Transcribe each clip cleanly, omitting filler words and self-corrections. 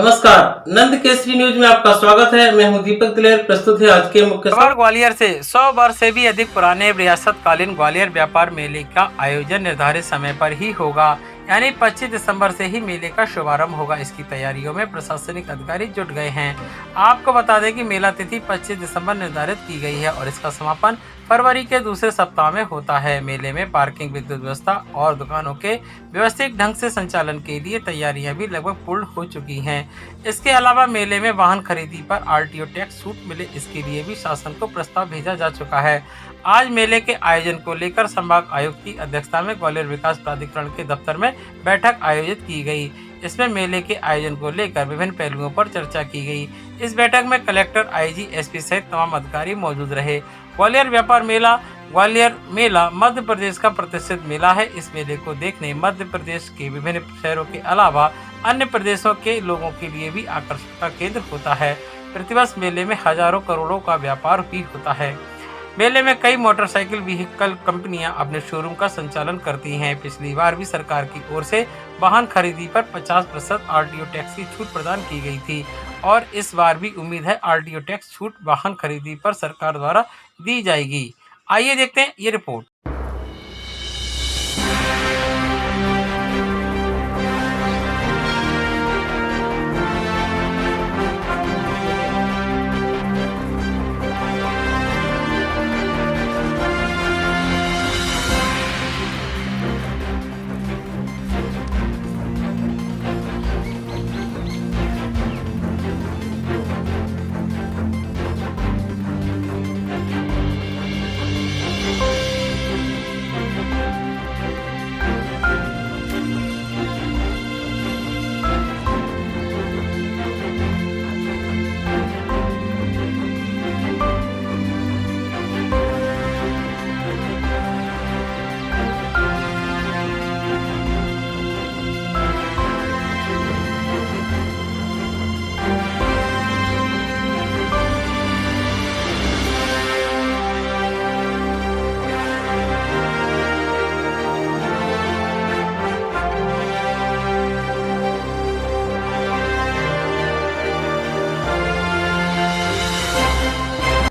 नमस्कार, नंद केसरी न्यूज में आपका स्वागत है। मैं हूं दीपक दिलेर। प्रस्तुत है आज के मुख्य खबर। ग्वालियर से 100 वर्ष से भी अधिक पुराने रियासतकालीन ग्वालियर व्यापार मेले का आयोजन निर्धारित समय पर ही होगा, यानी 25 दिसंबर से ही मेले का शुभारंभ होगा। इसकी तैयारियों में प्रशासनिक अधिकारी जुट गए हैं। आपको बता दें कि मेला तिथि 25 दिसंबर निर्धारित की गई है और इसका समापन फरवरी के दूसरे सप्ताह में होता है। मेले में पार्किंग, विद्युत व्यवस्था और दुकानों के व्यवस्थित ढंग से संचालन के लिए तैयारियां भी लगभग पूर्ण हो चुकी हैं। इसके अलावा मेले में वाहन खरीदी पर आरटीओ टैक्स छूट मिले, इसके लिए भी शासन को प्रस्ताव भेजा जा चुका है। आज मेले के आयोजन को लेकर संभाग आयुक्त की अध्यक्षता में ग्वालियर विकास प्राधिकरण के दफ्तर में बैठक आयोजित की गई। इसमें मेले के आयोजन को लेकर विभिन्न पहलुओं पर चर्चा की गई। इस बैठक में कलेक्टर, आईजी, एसपी सहित तमाम अधिकारी मौजूद रहे। ग्वालियर व्यापार मेला ग्वालियर मेला मध्य प्रदेश का प्रतिष्ठित मेला है। इस मेले को देखने मध्य प्रदेश के विभिन्न शहरों के अलावा अन्य प्रदेशों के लोगों के लिए भी आकर्षण का केंद्र होता है। प्रतिवर्ष मेले में हजारों करोड़ों का व्यापार भी होता है। मेले में कई मोटरसाइकिल व्हीकल कंपनियां अपने शोरूम का संचालन करती हैं। पिछली बार भी सरकार की ओर से वाहन खरीदी पर 50% आरटीओ टैक्स की छूट प्रदान की गई थी और इस बार भी उम्मीद है आरटीओ टैक्स छूट वाहन खरीदी पर सरकार द्वारा दी जाएगी। आइए देखते हैं ये रिपोर्ट।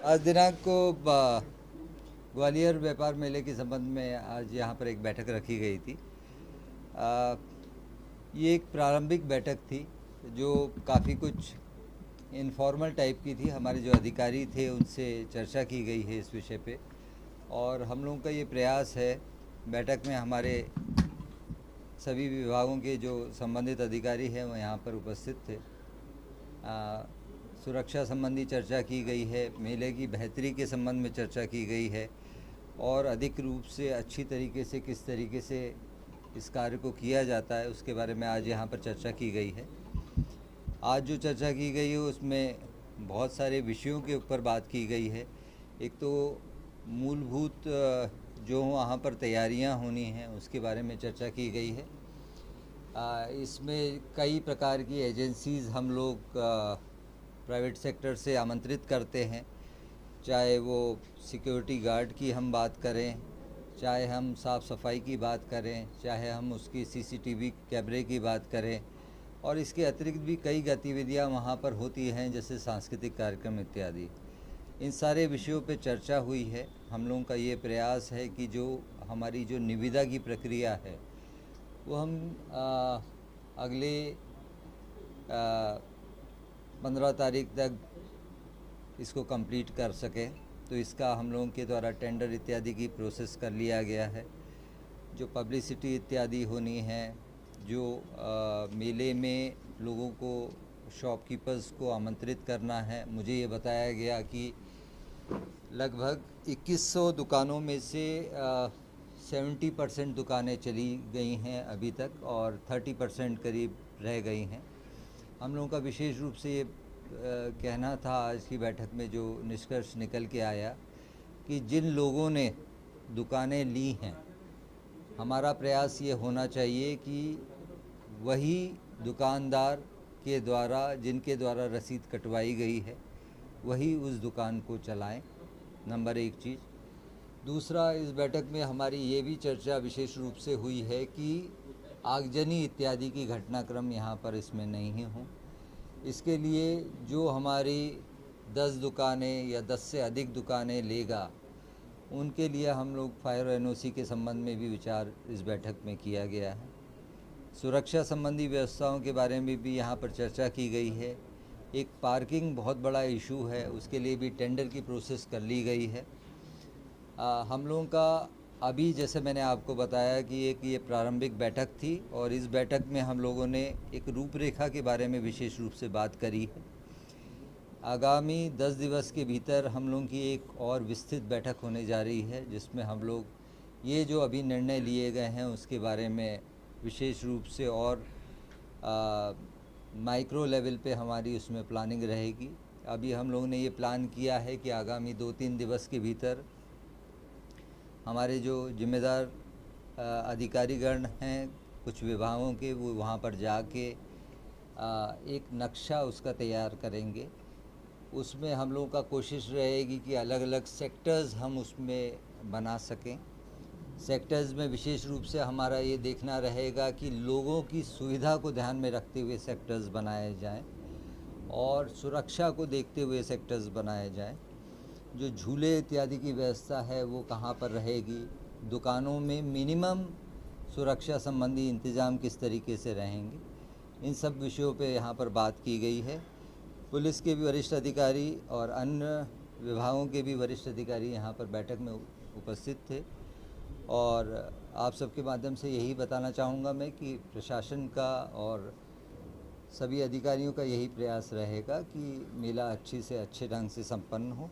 आज दिनांक को ग्वालियर व्यापार मेले के संबंध में आज यहाँ पर एक बैठक रखी गई थी। ये एक प्रारंभिक बैठक थी जो काफ़ी कुछ इनफॉर्मल टाइप की थी। हमारे जो अधिकारी थे उनसे चर्चा की गई है इस विषय पे और हम लोगों का ये प्रयास है। बैठक में हमारे सभी विभागों के जो संबंधित अधिकारी हैं वो यहाँ पर उपस्थित थे। सुरक्षा संबंधी चर्चा की गई है, मेले की बेहतरी के संबंध में चर्चा की गई है और अधिक रूप से अच्छी तरीके से किस तरीके से इस कार्य को किया जाता है उसके बारे में आज यहाँ पर चर्चा की गई है। आज जो चर्चा की गई है उसमें बहुत सारे विषयों के ऊपर बात की गई है। एक तो मूलभूत जो वहाँ पर तैयारियाँ होनी हैं उसके बारे में चर्चा की गई है। इसमें कई प्रकार की एजेंसीज़ हम लोग प्राइवेट सेक्टर से आमंत्रित करते हैं, चाहे वो सिक्योरिटी गार्ड की हम बात करें, चाहे हम साफ़ सफाई की बात करें, चाहे हम उसकी सीसीटीवी कैमरे की बात करें और इसके अतिरिक्त भी कई गतिविधियां वहां पर होती हैं जैसे सांस्कृतिक कार्यक्रम इत्यादि। इन सारे विषयों पे चर्चा हुई है। हम लोगों का ये प्रयास है कि जो हमारी जो निविदा की प्रक्रिया है वो हम अगले 15 तारीख तक इसको कंप्लीट कर सकें। तो इसका हम लोगों के द्वारा टेंडर इत्यादि की प्रोसेस कर लिया गया है। जो पब्लिसिटी इत्यादि होनी है, जो मेले में लोगों को, शॉपकीपर्स को आमंत्रित करना है, मुझे ये बताया गया कि लगभग 2100 दुकानों में से 70% दुकानें चली गई हैं अभी तक और 30% करीब रह गई हैं। हम लोगों का विशेष रूप से ये कहना था आज की बैठक में, जो निष्कर्ष निकल के आया कि जिन लोगों ने दुकानें ली हैं, हमारा प्रयास ये होना चाहिए कि वही दुकानदार के द्वारा, जिनके द्वारा रसीद कटवाई गई है, वही उस दुकान को चलाएं। नंबर एक चीज़। दूसरा, इस बैठक में हमारी ये भी चर्चा विशेष रूप से हुई है कि आगजनी इत्यादि की घटनाक्रम यहाँ पर इसमें नहीं हों। इसके लिए जो हमारी 10 दुकानें या 10 से अधिक दुकानें लेगा, उनके लिए हम लोग फायर एनओसी के संबंध में भी विचार इस बैठक में किया गया है। सुरक्षा संबंधी व्यवस्थाओं के बारे में भी यहाँ पर चर्चा की गई है। एक पार्किंग बहुत बड़ा इशू है, उसके लिए भी टेंडर की प्रोसेस कर ली गई है। हम लोगों का अभी जैसे मैंने आपको बताया कि एक ये प्रारंभिक बैठक थी और इस बैठक में हम लोगों ने एक रूपरेखा के बारे में विशेष रूप से बात करी है। आगामी 10 दिवस के भीतर हम लोगों की एक और विस्तृत बैठक होने जा रही है, जिसमें हम लोग ये जो अभी निर्णय लिए गए हैं उसके बारे में विशेष रूप से और माइक्रो लेवल पे हमारी उसमें प्लानिंग रहेगी। अभी हम लोगों ने ये प्लान किया है कि आगामी 2-3 दिवस के भीतर हमारे जो जिम्मेदार अधिकारीगण हैं कुछ विभागों के, वो वहाँ पर जाके एक नक्शा उसका तैयार करेंगे। उसमें हम लोगों का कोशिश रहेगी कि अलग अलग सेक्टर्स हम उसमें बना सकें। सेक्टर्स में विशेष रूप से हमारा ये देखना रहेगा कि लोगों की सुविधा को ध्यान में रखते हुए सेक्टर्स बनाए जाएं और सुरक्षा को देखते हुए सेक्टर्स बनाए जाएं। जो झूले इत्यादि की व्यवस्था है वो कहाँ पर रहेगी, दुकानों में मिनिमम सुरक्षा संबंधी इंतज़ाम किस तरीके से रहेंगे, इन सब विषयों पे यहाँ पर बात की गई है। पुलिस के भी वरिष्ठ अधिकारी और अन्य विभागों के भी वरिष्ठ अधिकारी यहाँ पर बैठक में उपस्थित थे और आप सबके माध्यम से यही बताना चाहूँगा मैं कि प्रशासन का और सभी अधिकारियों का यही प्रयास रहेगा कि मेला अच्छी से अच्छे ढंग से संपन्न हो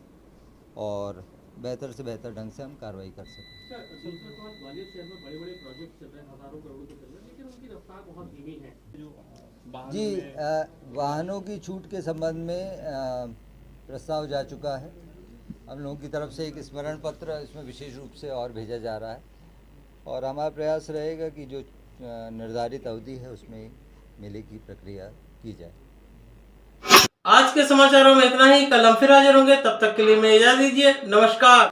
और बेहतर से बेहतर ढंग से हम कार्रवाई कर सकें। ग्वालियर शहर में बड़े-बड़े प्रोजेक्ट चल रहे हैं, हज़ारों करोड़ के चल रहे हैं, लेकिन उनकी रफ्तार बहुत धीमी है। जी, वाहनों की छूट के संबंध में प्रस्ताव जा चुका है। हम लोगों की तरफ से एक स्मरण पत्र इसमें विशेष रूप से और भेजा जा रहा है और हमारा प्रयास रहेगा कि जो निर्धारित अवधि है उसमें मेले की प्रक्रिया की जाए। आज के समाचारों में इतना ही। कल हम फिर हाजिर होंगे, तब तक के लिए मैं इजाजत दीजिए। नमस्कार।